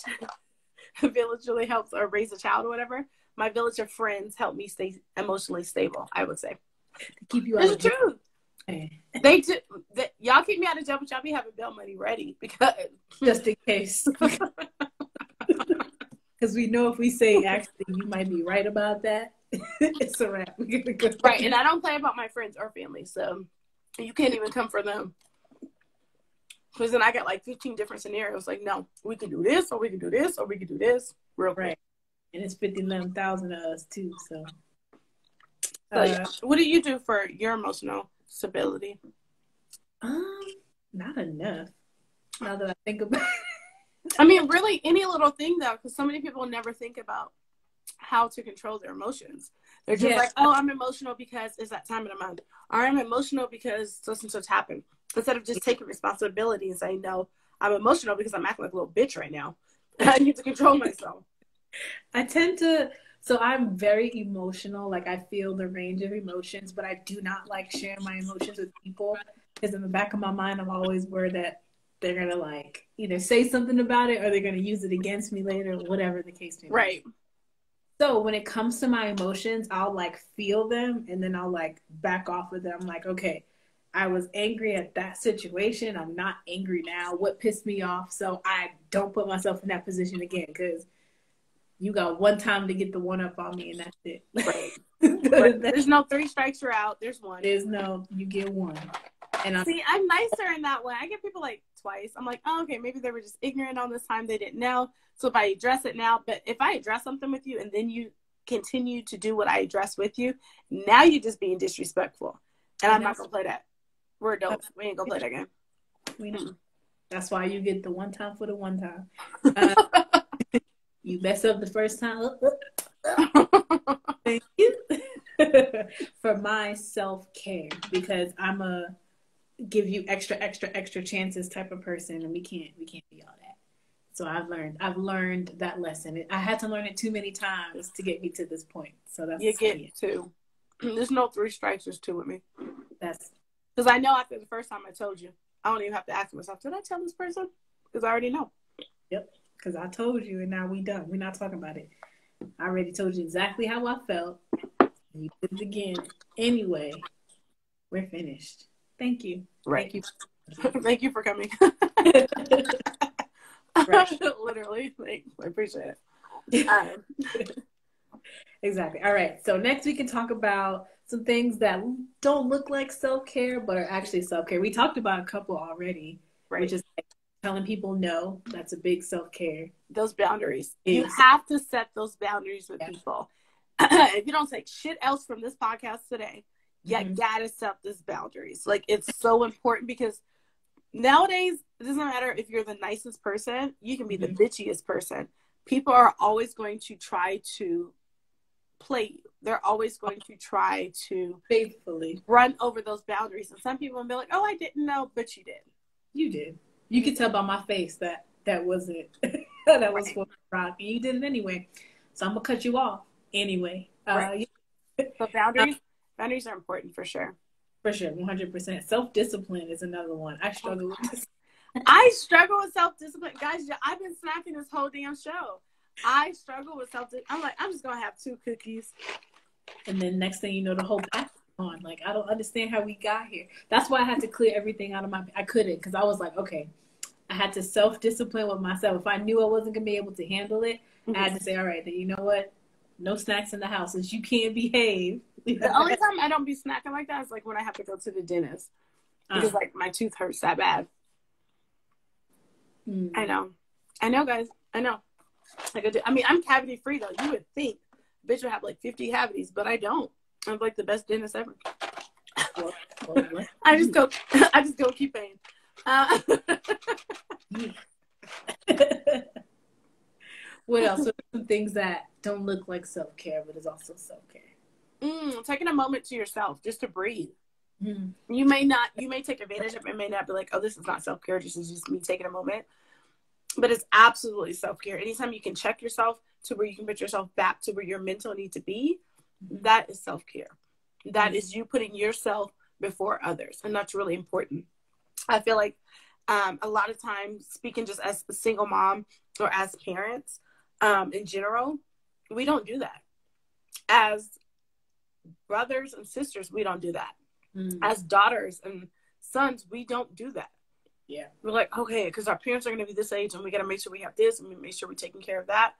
really helps or raise a child or whatever, my village of friends help me stay emotionally stable, I would say. to keep you out It's of jail. true. They do. Y'all keep me out of jail, but y'all be having bail money ready because Just in case. Because we know if we say, actually, you might be right about that, it's a wrap. We're gonna go. Right, and I don't play about my friends or family, so you can't even come for them. Because then I got like 15 different scenarios. Like, no, we can do this, or we can do this, or we can do this. Real quick. Right. And it's 11,000 of us, too, so. So, what do you do for your emotional stability? Not enough. Now that I think about it. I mean, really, any little thing, though, because so many people never think about how to control their emotions. They're just like, oh, I'm emotional because it's that time of the month. Or I'm emotional because such and such happened. Instead of just taking responsibility and saying, no, I'm emotional because I'm acting like a little bitch right now. I need to control myself. I tend to, so I'm very emotional. Like, I feel the range of emotions, but I do not like sharing my emotions with people. Because in the back of my mind, I'm always worried that they're going to, like, either say something about it or they're going to use it against me later, whatever the case may be. Right. So when it comes to my emotions, I'll, like, feel them, and then I'll, like, back off of them. Like, okay, I was angry at that situation. I'm not angry now. What pissed me off? So I don't put myself in that position again, because you got one time to get the one up on me, and that's it. Right. Right. There's no 3 strikes, you're out. There's one. There's no, you get one. And I'm nicer in that way. I get people like twice. I'm like, oh, okay, maybe they were just ignorant on this time. They didn't know. So if I address it now, but if I address something with you and then you continue to do what I addressed with you, now you're just being disrespectful. And I'm not going to play that. We're adults. We ain't going to play that game. We know. That's why you get the one time for the one time. You mess up the first time. Thank you. For my self-care, because I'm a give you extra chances type of person, and we can't be all that. So I've learned that lesson. I had to learn it too many times to get me to this point. So that's you get 2. There's no 3 strikes, there's 2 with me. That's because I know after the first time I told you, I don't even have to ask myself, did I tell this person? Because I already know. Yep. Because I told you, and now we done. We're not talking about it. I already told you exactly how I felt. You did it again. Anyway, we're finished. Thank you. Right. Thank you. Thank you for coming. Right. Literally. I appreciate it. Exactly. All right. So next we can talk about some things that don't look like self-care, but are actually self-care. We talked about a couple already, right? Which is like telling people no. That's a big self-care. Those boundaries. You have to set those boundaries with people. If you don't take shit else from this podcast today, you gotta set these boundaries. Like, it's so important, because nowadays it doesn't matter if you're the nicest person, you can be the bitchiest person. People are always going to try to play you. They're always going to try to faithfully run over those boundaries. And some people will be like, oh, I didn't know, but you did. You did. You could tell by my face that wasn't that was for rock, and you did it anyway. So I'm gonna cut you off anyway. Right. So boundaries are important for sure. For sure, 100%. Self-discipline is another one. I struggle with this. I struggle with self-discipline, guys. I've been snacking this whole damn show. I struggle with self-discipline. I'm like, I'm just gonna have 2 cookies, and then next thing you know, the whole pack is on. Like, I don't understand how we got here. That's why I had to clear everything out of my. I couldn't, because I was like, okay, I had to self-discipline with myself. If I knew I wasn't gonna be able to handle it, I had to say, all right, then you know what? No snacks in the house, since you can't behave. The only time I don't be snacking like that is like when I have to go to the dentist, because like my tooth hurts that bad. I know, guys. I know. I mean, I'm cavity free though. You would think bitch would have like 50 cavities, but I don't. I'm like the best dentist ever. I just go keep paying. What else? What are some things that don't look like self-care, but is also self-care? Taking a moment to yourself just to breathe. You may take advantage of it. It may not be like, oh, this is not self-care. This is just me taking a moment. But it's absolutely self-care. Anytime you can check yourself to where you can put yourself back to where your mental need to be, that is self-care. That is you putting yourself before others. And that's really important. I feel like a lot of times, speaking just as a single mom or as parents in general, we don't do that. As brothers and sisters, we don't do that. Mm. As daughters and sons, we don't do that. Yeah. We're like, okay, because our parents are going to be this age and we got to make sure we have this and we make sure we're taking care of that.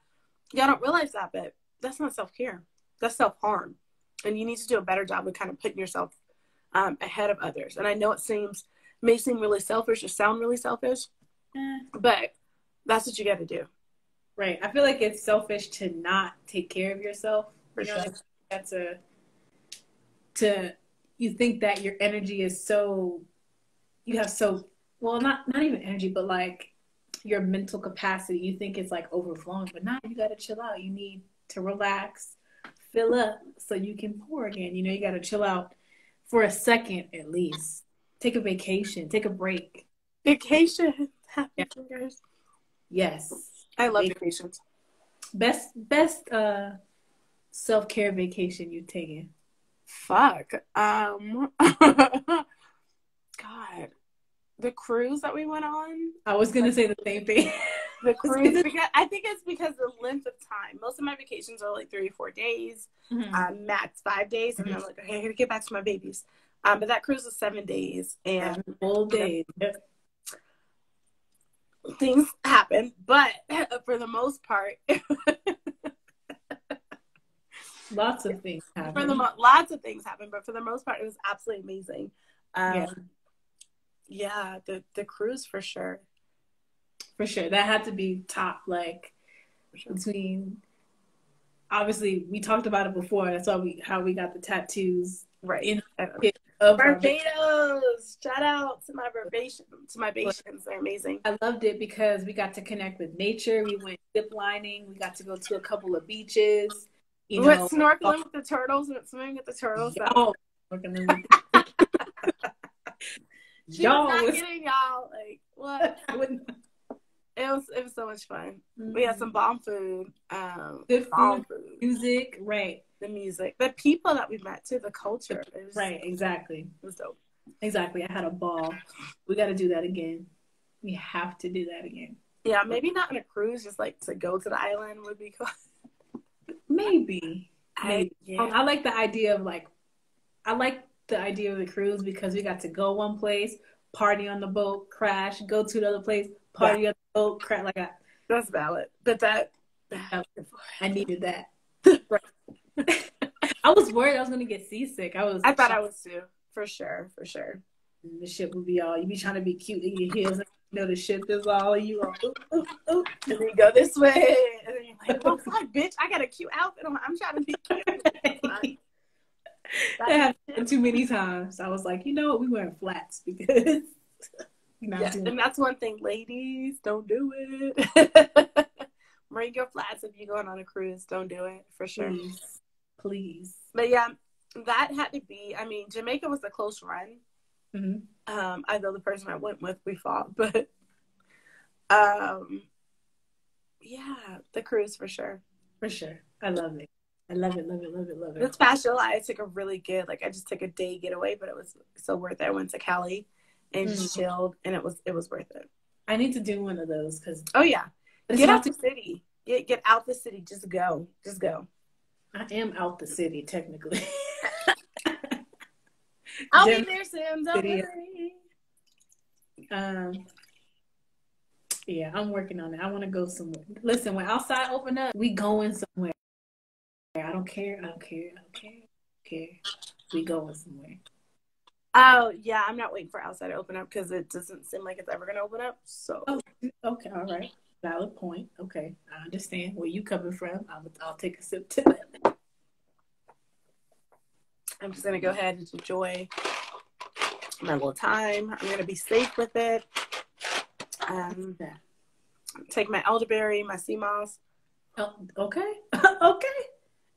Y'all don't realize that, but that's not self-care. That's self-harm. And you need to do a better job of kind of putting yourself ahead of others. And I know it may seem really selfish or sound really selfish, but that's what you got to do. Right. I feel like it's selfish to not take care of yourself. For sure. That's you think that your energy is so, you have so, well, not even energy, but like your mental capacity, you think it's like overflowing, but not, you got to chill out. You need to relax, fill up so you can pour again. You know, you got to chill out for a second at least. Take a vacation, take a break. Vacation. Happy fingers. Yes. I love vacations. Best self-care vacation you've taken? Fuck. God. The cruise that we went on. I was gonna say the same thing. The cruise, because I think it's because the length of time. Most of my vacations are like 3 or 4 days, max 5 days, and I'm like, okay, I gotta get back to my babies. But that cruise was 7 days, and whole day. Things happen, but for the most part, lots of things happen. Lots of things happen, but for the most part, it was absolutely amazing. Yeah, the cruise for sure. For sure. That had to be top, like, between, obviously, we talked about it before. That's how we got the tattoos. Right. Of Barbados. Shout out to my Barbadians. They're amazing. I loved it because we got to connect with nature. We went zip lining. We got to go to a couple of beaches. We went snorkeling with the turtles. Went swimming with the turtles. Y'all was getting y'all like what? It was so much fun. Mm-hmm. We had some bomb food. Good food, music, right? The music, the people that we met too, the culture. Right, exactly. It was dope. Exactly. I had a ball. We got to do that again. We have to do that again. Yeah, maybe not on a cruise. Just like to go to the island would be cool. Maybe. I like the idea of the cruise because we got to go one place, party on the boat, crash, go to another place, party on the boat, crash. That's valid. But I needed that. I was worried I was gonna get seasick. I thought I was too. For sure. And the ship would be all, you be trying to be cute in your heels. You know, the ship is all you are. Ooh. And then you go this way. And then you're like, oh, fuck, bitch. I got a cute outfit on. I'm trying to be cute. That happened too many times. I was like, you know what? We wearing flats because and that's one thing, ladies, don't do it. Bring your flats if you're going on a cruise. Don't do it for sure. Please. But yeah, that had to be. I mean, Jamaica was a close run. Mm-hmm. I know the person I went with, we fought, but yeah, the cruise for sure. For sure. I love it. I love it. This past July, I took a really good, I just took a day getaway, but it was so worth it. I went to Cali and just chilled, and it was worth it. I need to do one of those because. Oh yeah, get out the city. Get out the city. Just go. I am out the city technically. I'll be there soon. Don't worry. Yeah, I'm working on it. I want to go somewhere. Listen, when outside open up, we going somewhere. I don't care. We going somewhere. Oh, yeah. I'm not waiting for outside to open up because it doesn't seem like it's ever going to open up. So. Oh, okay. All right. Valid point. Okay. I understand where you coming from. I'll take a sip to that. I'm just going to go ahead and enjoy my little time. I'm going to be safe with it. Take my elderberry, my sea moss. Oh, okay. Okay.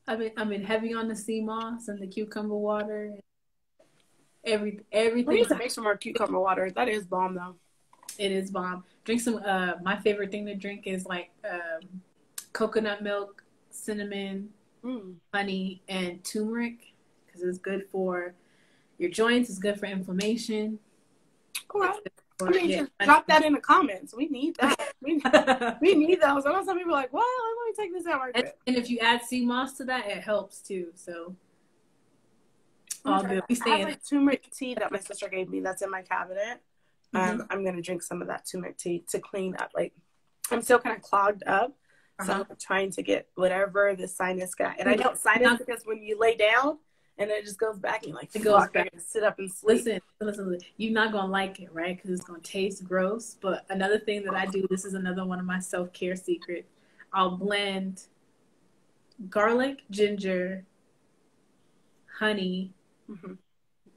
I've been heavy on the sea moss and the cucumber water. Everything. We need to make some more cucumber water. That is bomb, though. It is bomb. Drink some. My favorite thing to drink is coconut milk, cinnamon, honey, and turmeric because it's good for your joints. It's good for inflammation. Cool. Drop that in the comments. We need that. We need those. I know some people are like, well, let me take this out right quick. And if you add sea moss to that, it helps too. So All good. We I have staying. like turmeric tea that my sister gave me that's in my cabinet. I'm gonna drink some of that turmeric tea to clean up. Like, I'm still kind of clogged up, so I'm trying to get whatever the sinus got. And I don't sinus because when you lay down and it just goes back and you're like, it goes back. I gotta sit up and sleep. Listen. You're not gonna like it, right? Because it's gonna taste gross. But another thing that I do, this is another one of my self-care secrets. I'll blend garlic, ginger, honey,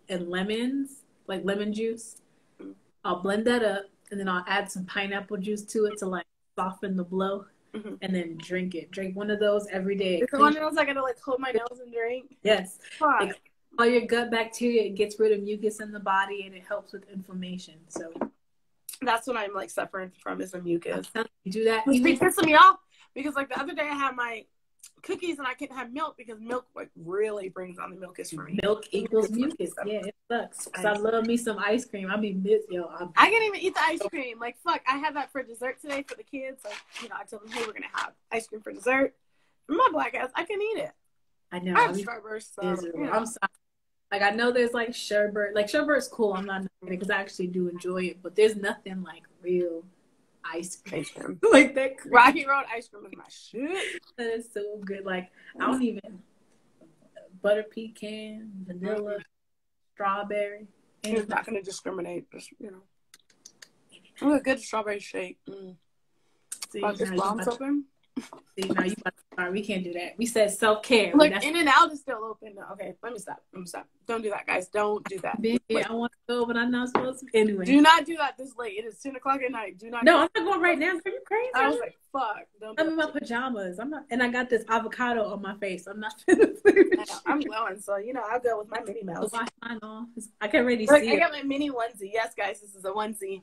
and lemons, like lemon juice. I'll blend that up, and then I'll add some pineapple juice to it to like soften the blow, and then drink it. Drink one of those every day. It's one of those I gotta like hold my nose and drink. Yes. All your gut bacteria, it gets rid of mucus in the body, and it helps with inflammation. So that's what I'm like suffering from, is the mucus. You do that. It's been pissing me off because like the other day I had my cookies and I couldn't have milk because milk like really brings on the mucus for me. Milk equals mucus. Yeah, it sucks. Cause I love me some ice cream. I can't even eat the ice cream. Like, fuck, I had that for dessert today for the kids. Like, you know, I told them, hey, we're gonna have ice cream for dessert. My black ass, I can eat it. I know. I have Starburst, so you know. I'm sorry. Like, I know there's like sherbet. Like, sherbet's cool. I'm not because I actually do enjoy it, but there's nothing like real ice cream. Like that Rocky Road ice cream is my shit. That is so good. Like, I don't even butter pecan, vanilla, strawberry. It's not gonna discriminate. Just, you know, I'm a good strawberry shake. See, now you about to start. We can't do that. We said self-care. Look, In-N-Out is still open. No, okay, let me stop. Don't do that, guys. Don't do that. I want to go, but I'm not supposed to. Anyway. Do not do that this late. It is 10 o'clock at night. Do not. No, I'm not going right now. Are you crazy? I was like, fuck. I'm in my pajamas. I'm not, and I got this avocado on my face. I'm not. I'm glowing, so you know I'll go with my Minnie Mouse. I can already see. I got my mini onesie. Yes, guys, this is a onesie.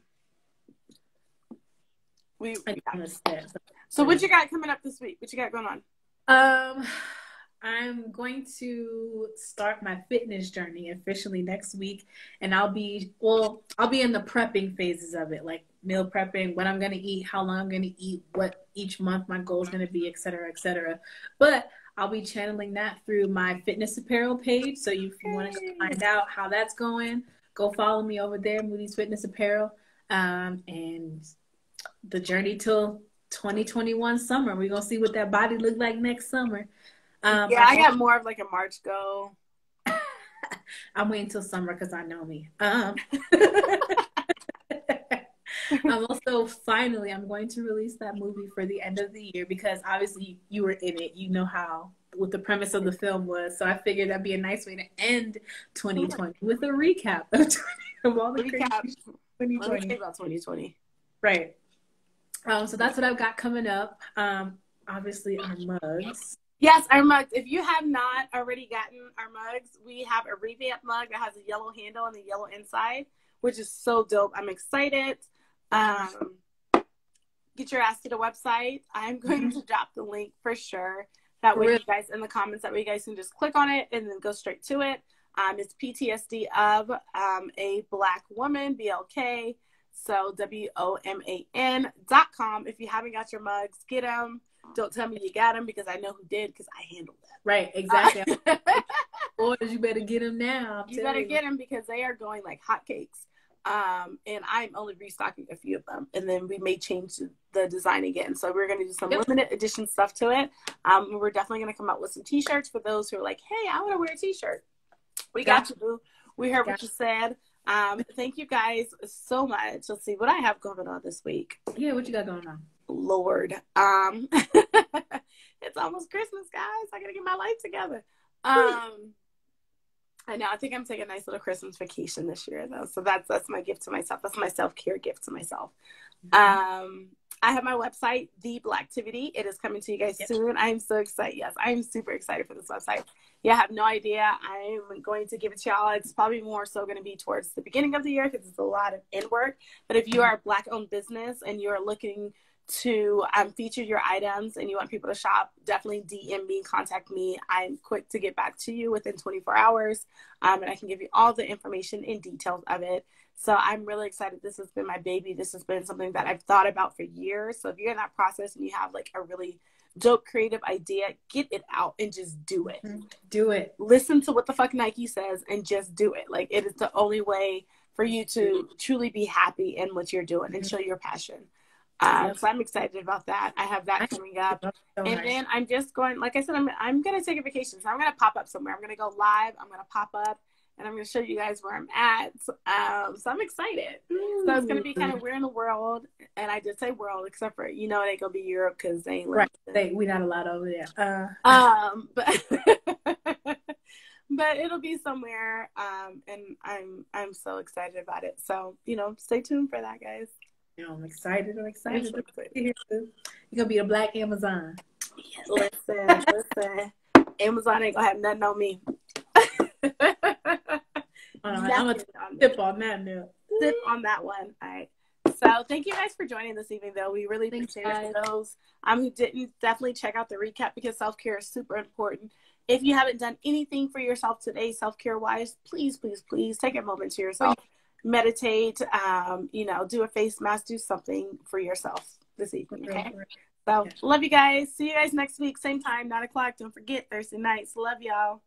So what you got coming up this week? What you got going on? I'm going to start my fitness journey officially next week, and I'll be in the prepping phases of it, like meal prepping, what I'm going to eat, how long I'm going to eat, what each month my goal is going to be, et cetera, et cetera. But I'll be channeling that through my fitness apparel page. So if you want to find out how that's going, go follow me over there, Moody's Fitness Apparel, and the journey till 2021 summer. We're gonna see what that body look like next summer. I got more of like a March go. I'm waiting till summer because I know me. I'm also I'm going to release that movie for the end of the year because obviously you were in it. You know how what the premise of the film was. So I figured that'd be a nice way to end 2020 with a recap of all the crazy 2020. Let me think about 2020. Right. So that's what I've got coming up. Obviously our mugs. Yes, our mugs. If you have not already gotten our mugs, we have a revamped mug that has a yellow handle and the yellow inside, which is so dope. I'm excited. Get your ass to the website. I'm going to drop the link for sure. That way you guys in the comments, that way you guys can just click on it and then go straight to it. It's PTSD of a Black woman, BLK. So WOMAN.com. If you haven't got your mugs, get them. Don't tell me you got them because I know who did because I handled that. Right, exactly. Boys, you better get them now. You better get them because they are going like hotcakes. And I'm only restocking a few of them. And then we may change the design again. So we're going to do some limited edition stuff to it. We're definitely going to come out with some t-shirts for those who are like, hey, I want to wear a t-shirt. We got you, boo. We heard what you said. Thank you guys so much. Let's see what I have going on this week. Yeah, what you got going on? Lord. It's almost Christmas, guys. I gotta get my life together. I know. I think I'm taking a nice little Christmas vacation this year, though. So that's my gift to myself. That's my self-care gift to myself. I have my website, The Blacktivity. It is coming to you guys soon. I'm so excited. Yes, I'm super excited for this website. Yeah, I have no idea. I'm going to give it to y'all. It's probably more so going to be towards the beginning of the year because it's a lot of in work. But if you are a Black-owned business and you're looking to feature your items and you want people to shop, definitely DM me, contact me. I'm quick to get back to you within 24 hours. And I can give you all the information and details of it. So I'm really excited. This has been my baby. This has been something that I've thought about for years. So if you're in that process and you have like a really dope creative idea, get it out and just do it. Do it. Listen to what the fuck Nike says and just do it. Like, it is the only way for you to truly be happy in what you're doing and show your passion. So I'm excited about that. I have that coming up. And then I'm just going, like I said, I'm going to take a vacation. So I'm going to pop up somewhere. I'm going to go live. I'm going to pop up and I'm going to show you guys where I'm at. So I'm excited. So it's going to be kind of, we're in the world. And I did say world, except for, you know, it ain't going to be Europe because they ain't right. We're not allowed over there. But it'll be somewhere. And I'm so excited about it. So, you know, stay tuned for that, guys. I'm excited. I'm excited. You're gonna be a Black Amazon. Yeah, listen. Amazon ain't gonna have nothing on me. I'm gonna tip on that now. Tip on that one. All right. So thank you guys for joining this evening, though. We really appreciate it. For those who didn't, definitely check out the recap because self-care is super important. If you haven't done anything for yourself today, self-care wise, please take a moment to yourself. Meditate, you know, do a face mask, do something for yourself this evening, okay? So, love you guys. See you guys next week, same time, 9 o'clock. Don't forget, Thursday nights. Love y'all.